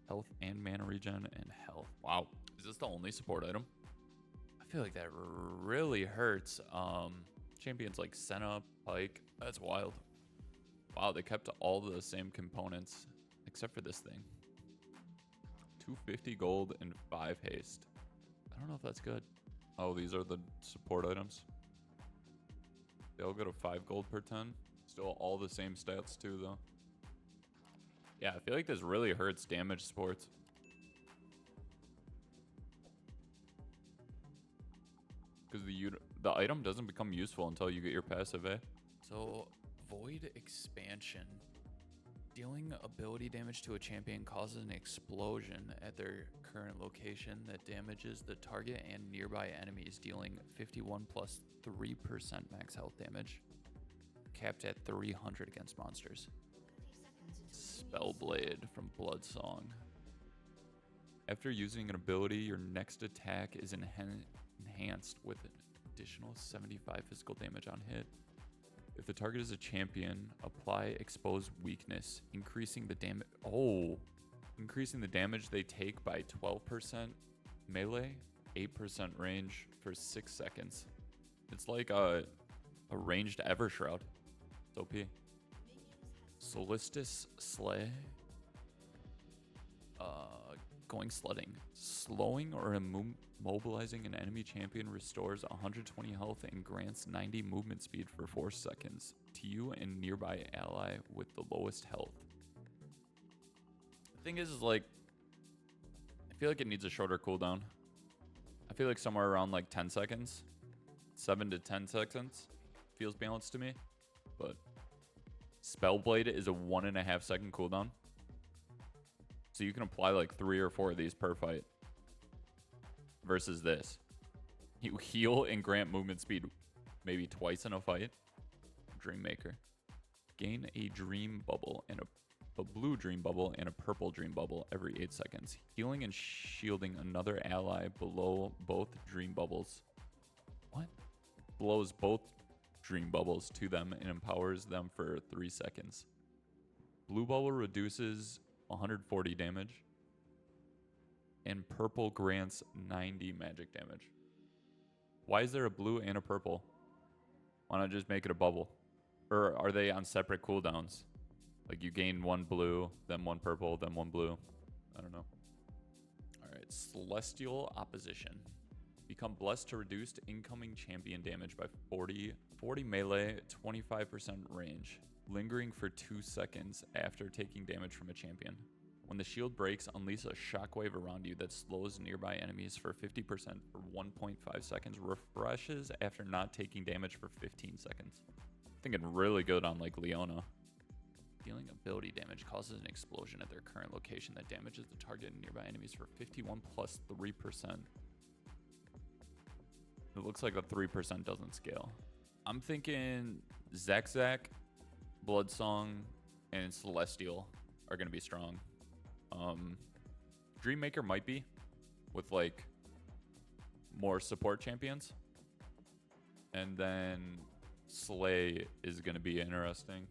health and mana regen and health. Wow. Is this the only support item? I feel like that really hurts. Champions like Senna, Pike. That's wild. Wow, they kept all the same components except for this thing. 250 gold and 5 haste. I don't know if that's good. Oh, these are the support items. They all go to 5 gold per 10. Still all the same stats too, though. Yeah, I feel like this really hurts damage supports. Because the item doesn't become useful until you get your passive, eh? So, Void Expansion. Dealing ability damage to a champion causes an explosion at their current location that damages the target and nearby enemies, dealing 51 plus 3% max health damage, capped at 300 against monsters. Spellblade from Bloodsong. After using an ability, your next attack is enhanced with an additional 75 physical damage on hit. If the target is a champion, apply Expose Weakness, increasing the damage. Oh, increasing the damage they take by 12% melee, 8% range for 6 seconds. It's like a ranged Evershroud. It's OP. Solistus Slay. Going sledding. Slowing or immobilizing an enemy champion restores 120 health and grants 90 movement speed for 4 seconds to you and nearby ally with the lowest health. The thing is like, I feel like it needs a shorter cooldown. I feel like somewhere around like 10 seconds. 7 to 10 seconds feels balanced to me. But Spellblade is a 1.5 second cooldown. So you can apply like 3 or 4 of these per fight. Versus this. You heal and grant movement speed maybe twice in a fight. Dreammaker. Gain a dream bubble and a blue dream bubble and a purple dream bubble every 8 seconds. Healing and shielding another ally below both dream bubbles. What? Blows both dream bubbles to them and empowers them for 3 seconds. Blue bubble reduces 140 damage, and purple grants 90 magic damage. Why is there a blue and a purple? Why not just make it a bubble? Or are they on separate cooldowns? Like you gain 1 blue, then 1 purple, then 1 blue. I don't know. All right, Celestial Opposition. Become blessed to reduce incoming champion damage by 40 melee, 25% range. Lingering for 2 seconds after taking damage from a champion. When the shield breaks, unleash a shockwave around you that slows nearby enemies for 50% for 1.5 seconds. Refreshes after not taking damage for 15 seconds. Thinking really good on like Leona. Dealing ability damage causes an explosion at their current location that damages the target and nearby enemies for 51 plus 3%. It looks like the 3% doesn't scale. I'm thinking Zak, Bloodsong, and Celestial are going to be strong. Dreammaker might be, with like more support champions. And then Slay is going to be interesting.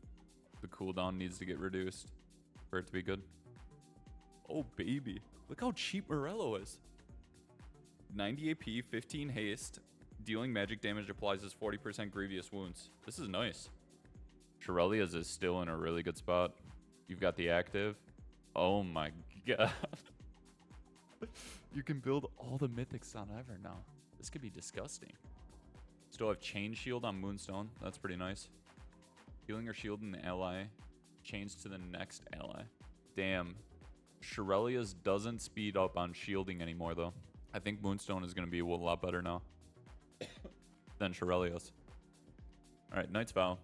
The cooldown needs to get reduced for it to be good. Oh, baby. Look how cheap Morello is. 90 AP, 15 haste. Dealing magic damage applies as 40% grievous wounds. This is nice. Shirelia's is still in a really good spot. You've got the active. Oh my god. You can build all the mythics on ever now. This could be disgusting. Still have Chain Shield on Moonstone. That's pretty nice. Healing or shielding the ally. Chains to the next ally. Damn. Shirelia's doesn't speed up on shielding anymore though. I think Moonstone is going to be a lot better now than Shirelia's. Alright, Knight's Vow.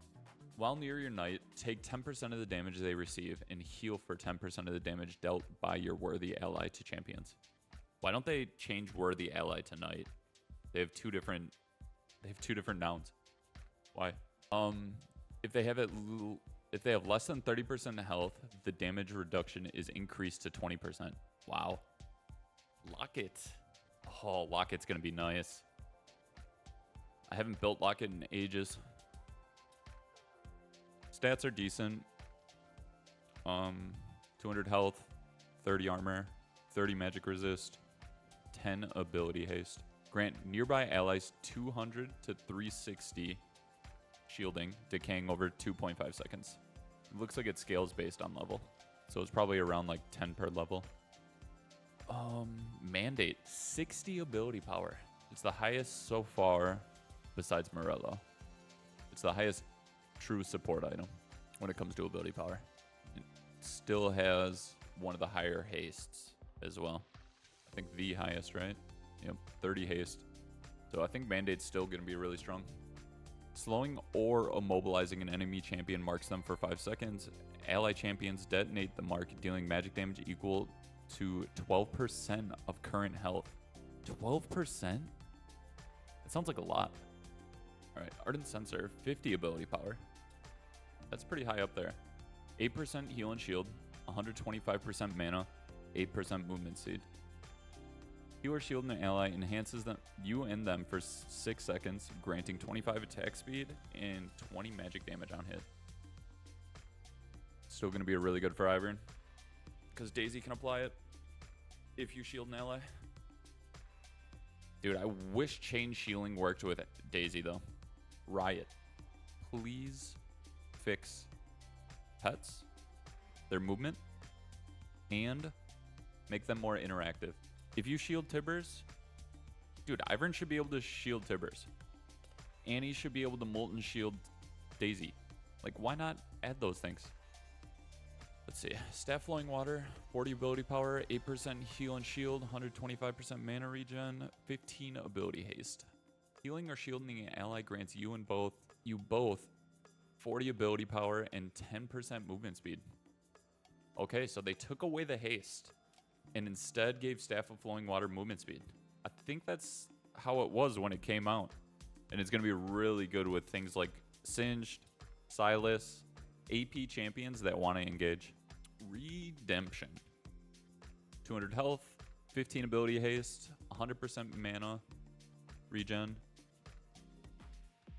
While near your knight, take 10% of the damage they receive and heal for 10% of the damage dealt by your worthy ally to champions. Why don't they change worthy ally to knight? They have two different nouns. Why? If they have less than 30% health, the damage reduction is increased to 20%. Wow. Locket. Oh, Locket's gonna be nice. I haven't built Locket in ages. Stats are decent. 200 health, 30 armor, 30 magic resist, 10 ability haste. Grant nearby allies 200 to 360 shielding, decaying over 2.5 seconds. It looks like it scales based on level. So it's probably around like 10 per level. Mandate, 60 ability power. It's the highest so far besides Morello. It's the highest true support item when it comes to ability power. It still has one of the higher hastes as well. I think the highest, right? Yep, 30 haste. So I think Mandate's still going to be really strong. Slowing or immobilizing an enemy champion marks them for 5 seconds. Ally champions detonate the mark, dealing magic damage equal to 12% of current health. 12%? That sounds like a lot. Alright, Ardent Sensor, 50 ability power. That's pretty high up there. 8% heal and shield, 125% mana, 8% movement speed. Heal or shield an ally enhances you and them for 6 seconds, granting 25 attack speed and 20 magic damage on hit. Still going to be really good for Ivern, because Daisy can apply it if you shield an ally. Dude, I wish chain shielding worked with Daisy, though. Riot, please fix pets, their movement, and make them more interactive. If you shield Tibbers, dude, Ivern should be able to shield Tibbers. Annie should be able to Molten Shield Daisy. Like, why not add those things? Let's see. Staff Flowing Water, 40 ability power, 8% heal and shield, 125% mana regen, 15 ability haste. Healing or shielding an ally grants you both 40 ability power and 10% movement speed. Okay, so they took away the haste and instead gave Staff of Flowing Water movement speed. I think that's how it was when it came out. And it's going to be really good with things like Singed, Silas, AP champions that want to engage. Redemption. 200 health, 15 ability haste, 100% mana regen.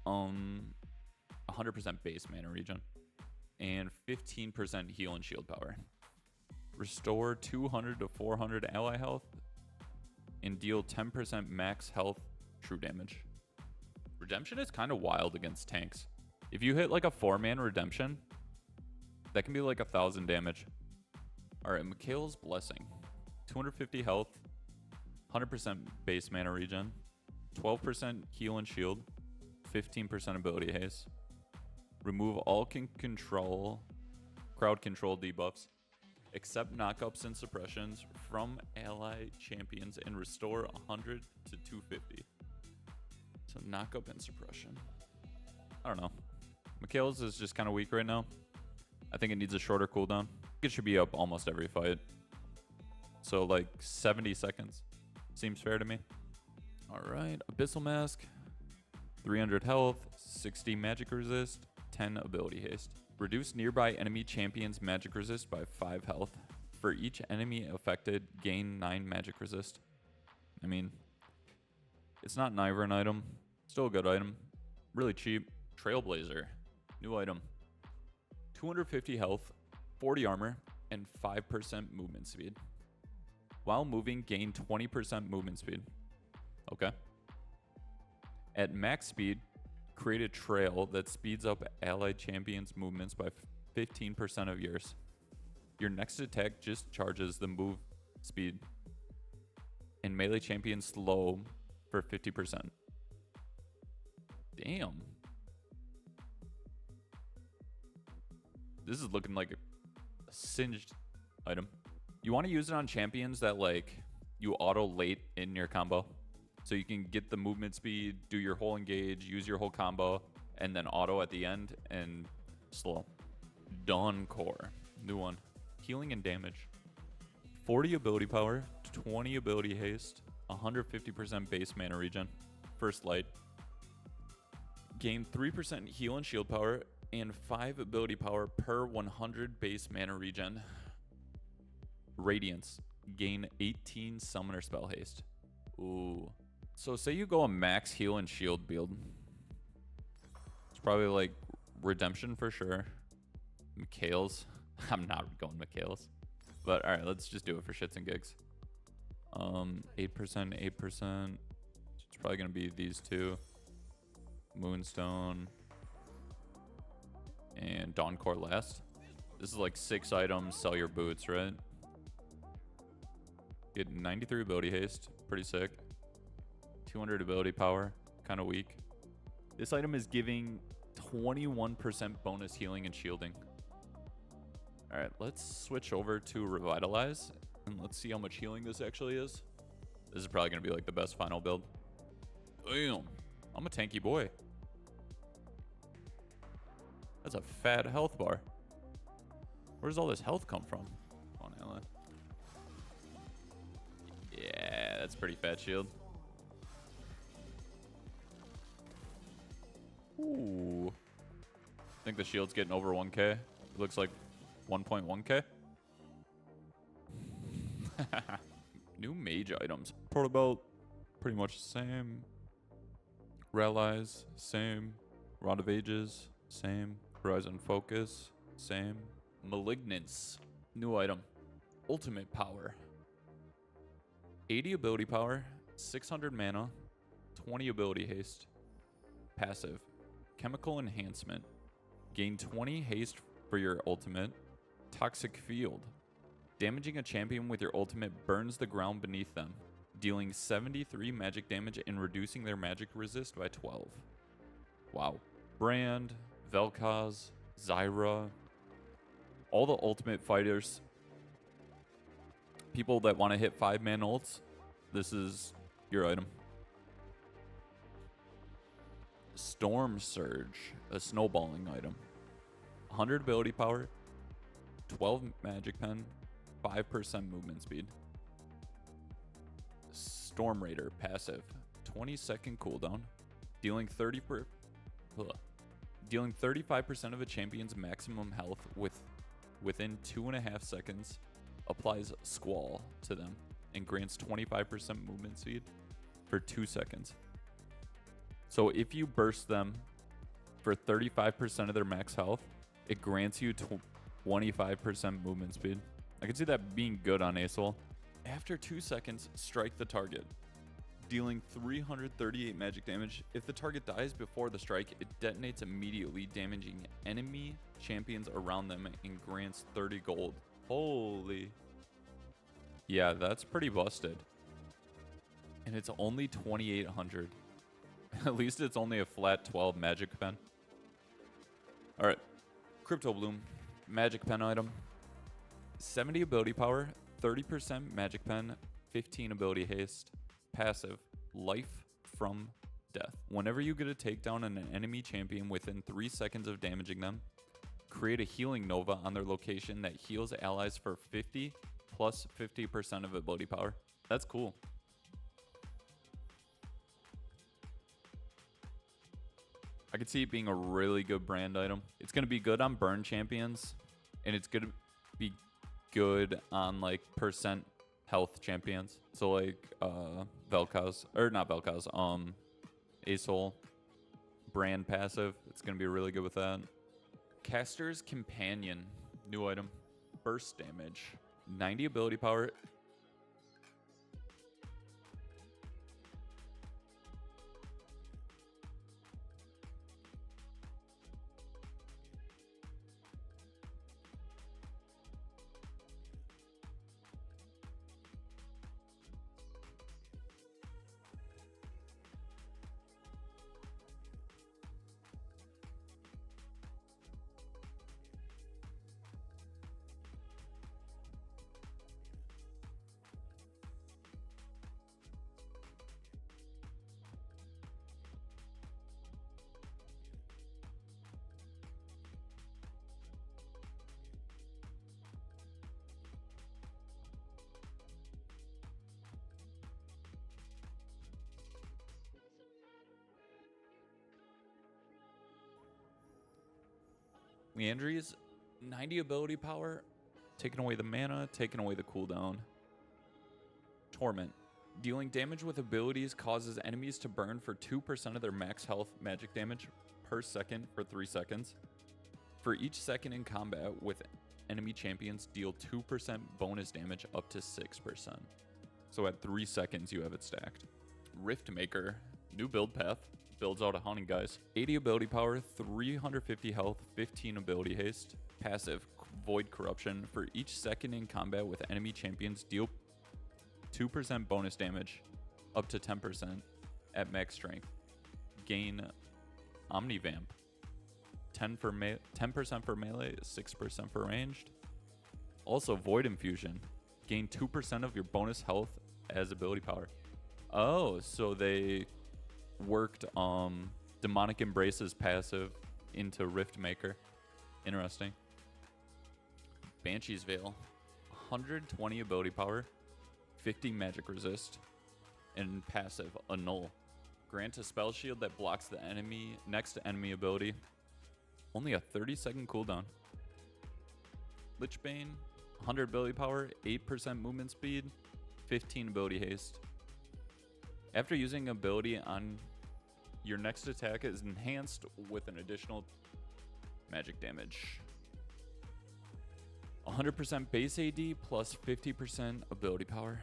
100% base mana regen. And 15% heal and shield power. Restore 200 to 400 ally health and deal 10% max health true damage. Redemption is kind of wild against tanks. If you hit like a 4-man redemption, that can be like 1,000 damage. Alright, Mikhail's Blessing. 250 health, 100% base mana regen, 12% heal and shield, 15% ability haste. Remove all crowd control debuffs, except knockups and suppressions from ally champions, and restore 100 to 250. So knockup and suppression. I don't know. Mikhail's is just kind of weak right now. I think it needs a shorter cooldown. It should be up almost every fight. So like 70 seconds. Seems fair to me. Alright, Abyssal Mask. 300 health, 60 magic resist, 10 ability haste. Reduce nearby enemy champions' magic resist by 5 health. For each enemy affected, gain 9 magic resist. I mean, it's not an Ivern item. Still a good item. Really cheap. Trailblazer. New item. 250 health, 40 armor, and 5% movement speed. While moving, gain 20% movement speed. Okay. At max speed, create a trail that speeds up allied champions' movements by 15% of yours. Your next attack just charges the move speed, and melee champions slow for 50%. Damn. This is looking like a singed item. You want to use it on champions that like you auto late in your combo. So you can get the movement speed, do your whole engage, use your whole combo, and then auto at the end and slow. Dawn Core. New one. Healing and damage. 40 ability power, 20 ability haste, 150% base mana regen. First light. Gain 3% heal and shield power and 5 ability power per 100 base mana regen. Radiance. Gain 18 summoner spell haste. Ooh. So say you go a max heal and shield build. It's probably like Redemption for sure. Mikhail's. I'm not going Mikhail's. But all right, let's just do it for shits and gigs. 8%, 8%. It's probably gonna be these two. Moonstone and Dawncore last. This is like 6 items, sell your boots, right? Get 93 ability haste, pretty sick. 200 ability power, kind of weak. This item is giving 21% bonus healing and shielding. All right, let's switch over to Revitalize and let's see how much healing this actually is. This is probably gonna be like the best final build. Damn, I'm a tanky boy. That's a fat health bar. Where does all this health come from? Come on, Ella. Yeah, that's pretty fat shield. Ooh. I think the shield's getting over 1k. It looks like 1.1k. New mage items. Proto belt, pretty much the same. Realize, same. Rod of Ages, same. Horizon Focus, same. Malignance, new item. Ultimate power. 80 ability power, 600 mana, 20 ability haste. Passive. Chemical enhancement. Gain 20 haste for your ultimate. Toxic field. Damaging a champion with your ultimate burns the ground beneath them, dealing 73 magic damage and reducing their magic resist by 12. Wow. Brand, Vel'Koz, Zyra, all the ultimate fighters, people that want to hit 5-man ults, this is your item. Storm Surge, a snowballing item. 100 ability power, 12 magic pen, 5% movement speed. Storm Raider, passive, 20-second cooldown, dealing 35% of a champion's maximum health within 2.5 seconds, applies Squall to them, and grants 25% movement speed for 2 seconds. So if you burst them for 35% of their max health, it grants you 25% movement speed. I can see that being good on Acel. After 2 seconds, strike the target, dealing 338 magic damage. If the target dies before the strike, it detonates immediately, damaging enemy champions around them and grants 30 gold. Holy. Yeah, that's pretty busted. And it's only 2,800. At least it's only a flat 12 magic pen. All right, Crypto Bloom, magic pen item. 70 ability power, 30% magic pen, 15 ability haste. Passive, life from death. Whenever you get a takedown on an enemy champion within 3 seconds of damaging them, create a healing nova on their location that heals allies for 50 plus 50% of ability power. That's cool. I could see it being a really good brand item. It's going to be good on burn champions, and it's going to be good on like percent health champions. So like Vel'Koz, or not Vel'Koz, Acel, brand passive. It's going to be really good with that. Caster's Companion, new item. Burst damage, 90 ability power. Leandry's 90 ability power, taking away the mana, taking away the cooldown. Torment. Dealing damage with abilities causes enemies to burn for 2% of their max health magic damage per second for 3 seconds. For each second in combat with enemy champions deal 2% bonus damage up to 6%. So at 3 seconds, you have it stacked. Rift Maker, new build path, builds out a hunting guys. 80 ability power, 350 health, 15 ability haste. Passive, Void Corruption. For each second in combat with enemy champions, deal 2% bonus damage up to 10% at max strength. Gain Omnivamp. 10% for melee, 6% for ranged. Also, Void Infusion. Gain 2% of your bonus health as ability power. Oh, so they worked Demonic Embrace's passive into Rift Maker. Interesting. Banshee's Veil. 120 ability power, 50 magic resist, and passive, Annul. Grant a spell shield that blocks the enemy next enemy ability. Only a 30-second cooldown. Lichbane, 100 ability power, 8% movement speed, 15 ability haste. After using ability on your next attack is enhanced with an additional magic damage. 100% base AD plus 50% ability power.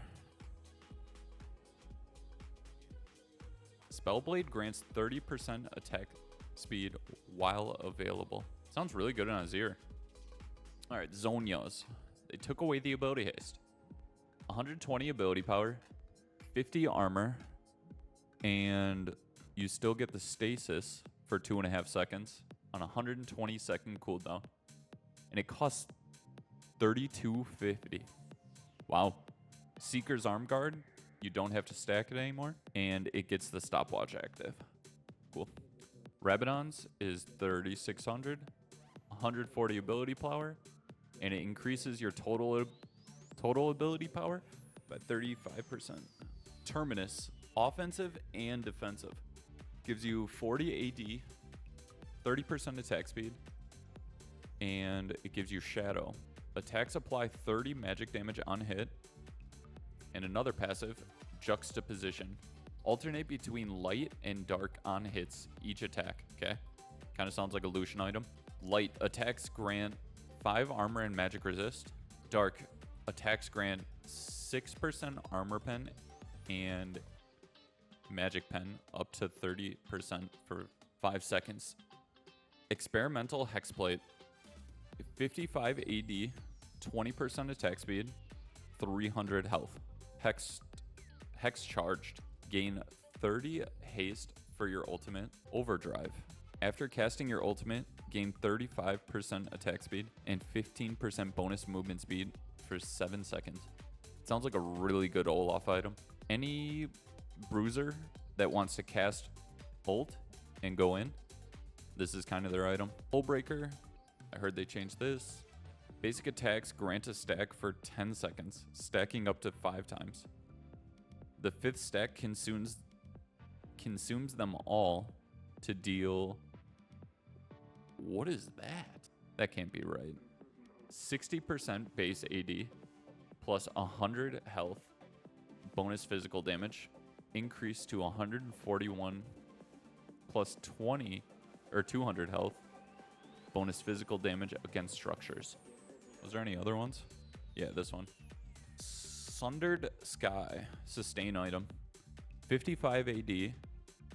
Spellblade grants 30% attack speed while available. Sounds really good on Azir. Alright, Zonias. They took away the ability haste. 120 ability power, 50 armor, and you still get the stasis for 2.5 seconds on a 120-second cooldown. And it costs 3250. Wow. Seeker's Arm Guard, you don't have to stack it anymore, and it gets the stopwatch active. Cool. Rabadon's is 3600, 140 ability power, and it increases your total ability power by 35%. Terminus, offensive and defensive, gives you 40 AD, 30% attack speed, and it gives you Shadow. Attacks apply 30 magic damage on hit, and another passive, Juxtaposition. Alternate between light and dark on hits each attack, okay? Kind of sounds like a Lucian item. Light attacks grant 5 armor and magic resist. Dark attacks grant 6% armor pen and magic pen up to 30% for 5 seconds. Experimental Hexplate, 55 AD, 20% attack speed, 300 health. Hex charged. Gain 30 haste for your ultimate. Overdrive. After casting your ultimate, gain 35% attack speed and 15% bonus movement speed for 7 seconds. Sounds like a really good Olaf item. Any bruiser that wants to cast ult and go in, this is kind of their item. Hullbreaker, I heard they changed this. Basic attacks grant a stack for 10 seconds, stacking up to 5 times. The 5th stack consumes them all to deal... What is that? That can't be right. 60% base AD plus 100 health, bonus physical damage, increased to 141 plus 20 or 200 health, bonus physical damage against structures. Was there any other ones? Yeah, this one. Sundered Sky, sustain item, 55 AD,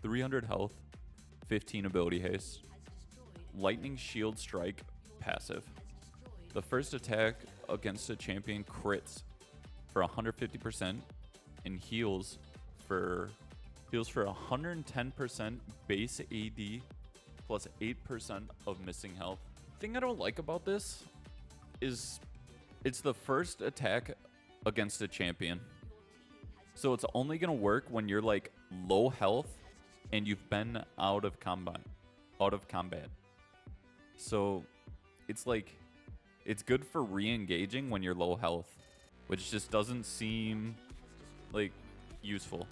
300 health, 15 ability haste. Lightning Shield Strike, passive. The first attack against a champion crits for 150% and heals for 110% base AD plus 8% of missing health. The thing I don't like about this is it's the first attack against a champion. So it's only going to work when you're like low health and you've been out of combat. So it's like it's good for re-engaging when you're low health, which just doesn't seem like useful.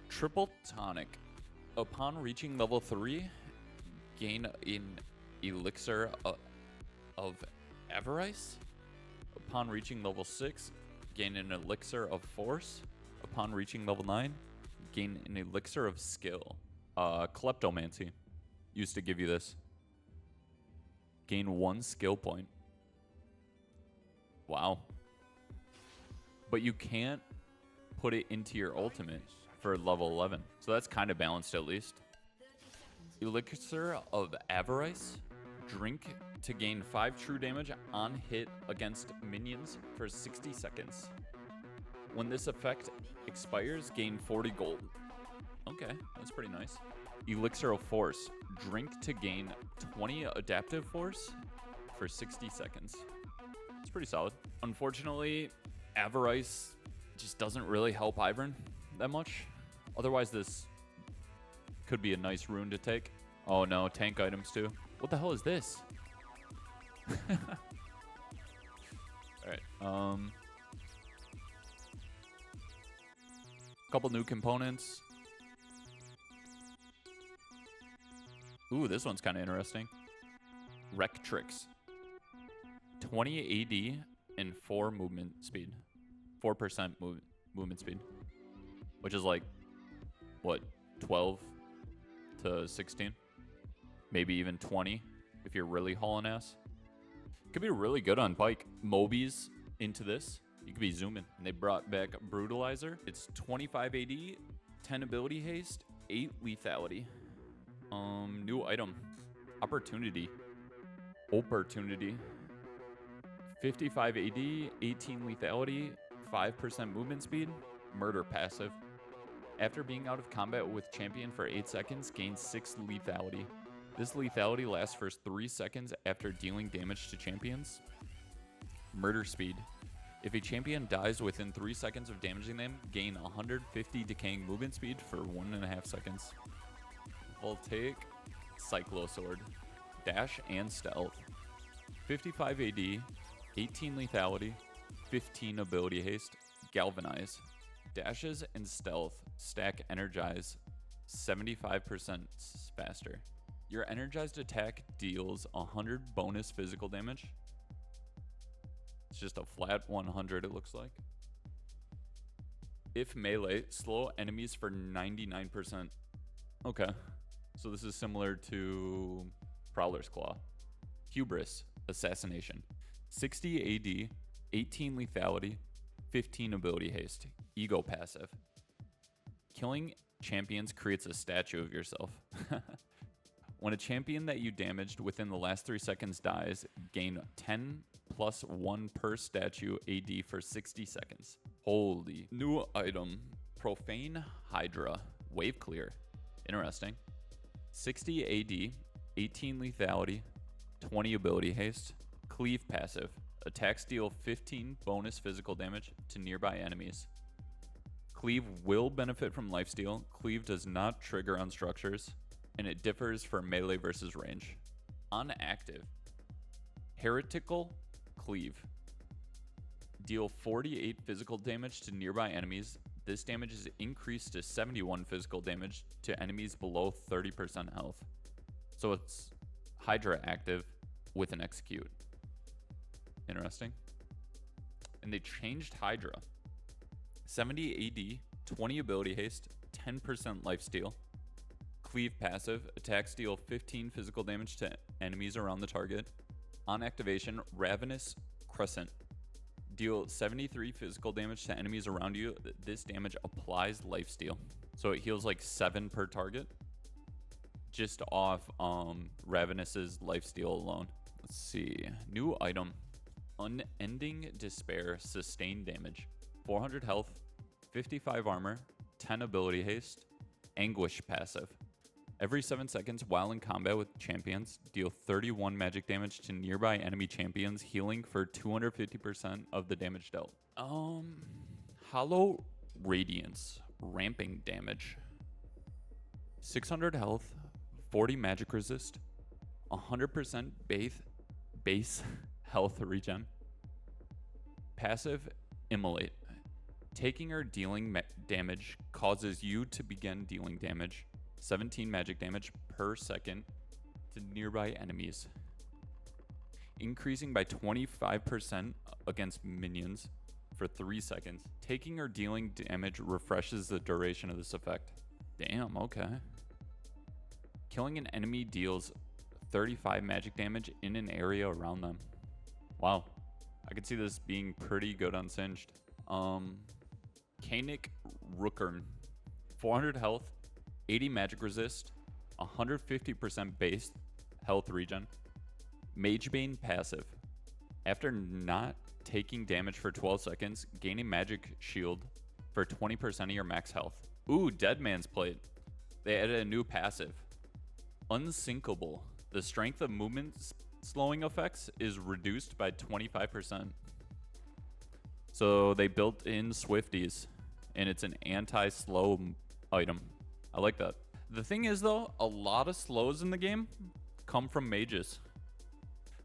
Triple Tonic. Upon reaching level 3, gain an elixir of Avarice. Upon reaching level 6, gain an elixir of Force. Upon reaching level 9, gain an elixir of Skill. Kleptomancy used to give you this. Gain 1 skill point. Wow. But you can't put it into your ultimate for level 11. So that's kind of balanced at least. Elixir of Avarice. Drink to gain 5 true damage on hit against minions for 60 seconds. When this effect expires, gain 40 gold. Okay, that's pretty nice. Elixir of Force. Drink to gain 20 adaptive force for 60 seconds. It's pretty solid. Unfortunately, Avarice just doesn't really help Ivern that much. Otherwise, this could be a nice rune to take. Oh no, tank items too. What the hell is this? Alright, couple new components. Ooh, this one's kind of interesting. Rectrix. 20 AD and 4 movement speed. 4% movement speed. Which is like, what, 12 to 16? Maybe even 20 if you're really hauling ass. Could be really good on bike. Mobies into this. You could be zooming. And they brought back Brutalizer. It's 25 AD, 10 ability haste, 8 lethality. New item. Opportunity. 55 AD, 18 lethality, 5% movement speed, murder passive. After being out of combat with champion for 8 seconds, gains 6 lethality. This lethality lasts for 3 seconds after dealing damage to champions. Murder speed. If a champion dies within 3 seconds of damaging them, gain 150 decaying movement speed for 1.5 seconds. I'll take Cyclosword. Dash and stealth. 55 AD, 18 lethality, 15 ability haste, galvanize. Dashes and stealth stack energize 75% faster. Your energized attack deals 100 bonus physical damage. It's just a flat 100, it looks like. If melee, slow enemies for 99%. Okay. So this is similar to Prowler's Claw. Hubris, assassination. 60 AD, 18 lethality, 15 ability haste. Ego passive. Killing champions creates a statue of yourself. When a champion that you damaged within the last 3 seconds dies, gain 10 plus 1 per statue AD for 60 seconds. Holy. New item. Profane Hydra. Wave clear. Interesting. 60 AD, 18 lethality, 20 ability haste. Cleave passive. Attacks deal 15 bonus physical damage to nearby enemies. Cleave will benefit from lifesteal. Cleave does not trigger on structures, and it differs for melee versus range. On active, Heretical Cleave. Deal 48 physical damage to nearby enemies. This damage is increased to 71 physical damage to enemies below 30% health. So it's Hydra active with an execute. Interesting. And they changed Hydra. 70 AD, 20 ability haste, 10% lifesteal. Cleave passive, attacks deal 15 physical damage to enemies around the target. On activation, Ravenous Crescent. Deal 73 physical damage to enemies around you. This damage applies lifesteal. So it heals like 7 per target. Just off Ravenous's lifesteal alone. Let's see. New item. Unending Despair. Sustained damage. 400 health. 55 armor. 10 ability haste. Anguish passive. Every 7 seconds while in combat with champions, deal 31 magic damage to nearby enemy champions, healing for 250% of the damage dealt. Hollow Radiance, ramping damage. 600 health, 40 magic resist, 100% base health regen. Passive, Immolate. Taking or dealing damage causes you to begin dealing damage. 17 magic damage per second to nearby enemies. Increasing by 25% against minions for 3 seconds. Taking or dealing damage refreshes the duration of this effect. Damn, okay. Killing an enemy deals 35 magic damage in an area around them. Wow. I could see this being pretty good on Singed. Kanik Rookern. 400 health, 80 magic resist, 150% base health regen. Magebane passive. After not taking damage for 12 seconds, gaining magic shield for 20% of your max health. Ooh, Dead Man's Plate. They added a new passive. Unsinkable. The strength of movement slowing effects is reduced by 25%. So they built in Swifties, and it's an anti-slow item. I like that. The thing is, though, a lot of slows in the game come from mages.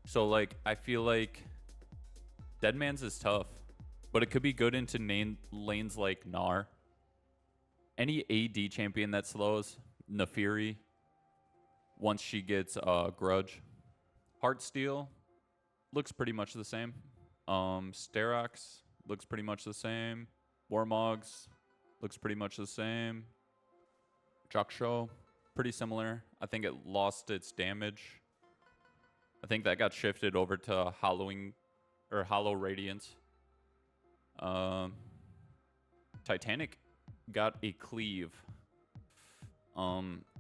So, like, I feel like Deadman's is tough, but it could be good into lanes like Gnar. Any AD champion that slows, Nafiri, once she gets Grudge. Heartsteel looks pretty much the same. Sterox looks pretty much the same. Warmogs looks pretty much the same. Jaksho, pretty similar. I think it lost its damage. I think that got shifted over to Hollow Radiance. Titanic got a cleave.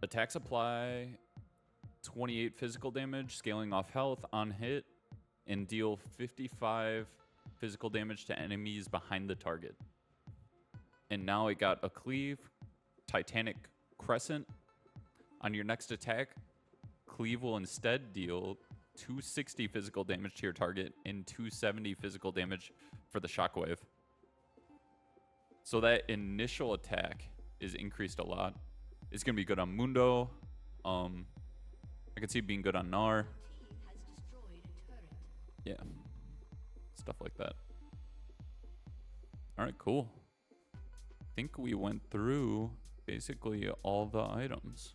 Attack supply, 28 physical damage, scaling off health on hit, and deal 55 physical damage to enemies behind the target. And now it got a cleave, Titanic Crescent. On your next attack, cleave will instead deal 260 physical damage to your target and 270 physical damage for the shockwave. So that initial attack is increased a lot. It's going to be good on Mundo. I can see it being good on Gnar. Yeah. Stuff like that. All right, cool. I think we went through basically all the items.